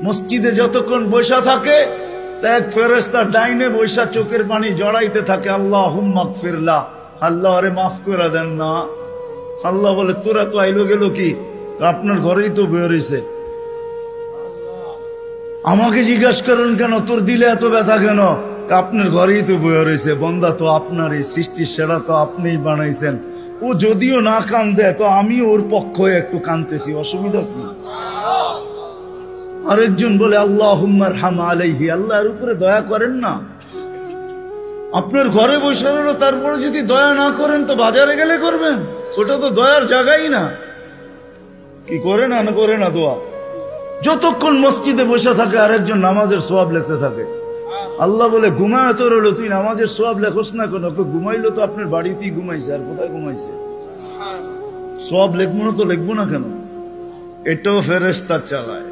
মসজিদে যতক্ষণ বসা থাকে এক ফেরেশতা ডাইনে বৈশা চোখের পানি জড়াইতে থাকে, আল্লাহুম্মা গফিরলা, আল্লাহ আরে মাফ করে দেন না। আল্লাহ বলে তোরা তো আইলো গেল কি, আপনার ঘরেই তো বের হইছে, আমাকে জিজ্ঞাসা করেন কেন তোর দিলে এত ব্যথা কেন? আপনার ঘরেই তো বের হইছে, বন্দা তো আপনারই সৃষ্টির সেরা, তো আপনিই বানাইছেন। ও যদিও না কান্দে তো আমি ওর পক্ষ হয়ে একটু কান্দতেছি, অসুবিধা কি? আরেকজন বলে আল্লাহুম্মা আরহাম আলাইহি, আল্লাহর উপরে দয়া করেন না। আপনার ঘরে বসে রইল, তারপরে যদি দয়া না করেন তো বাজারে গেলে করবেন, ওটা তো দয়ার জায়গাই না। কি করে না করে না দোয়া? যতক্ষণ মসজিদে বসে থাকে আরেকজন নামাজের সওয়াব লিখতে থাকে। আল্লাহ বলে ঘুমায় তো রইল, তুই নামাজের সওয়াব লেখস না কেন? ঘুমাইলো তো আপনার বাড়িতেই ঘুমাইছে, আর কোথায় ঘুমাইছে? সওয়াব লিখবো না তো লিখবো না কেন? এটাও ফেরেশতা চালায়।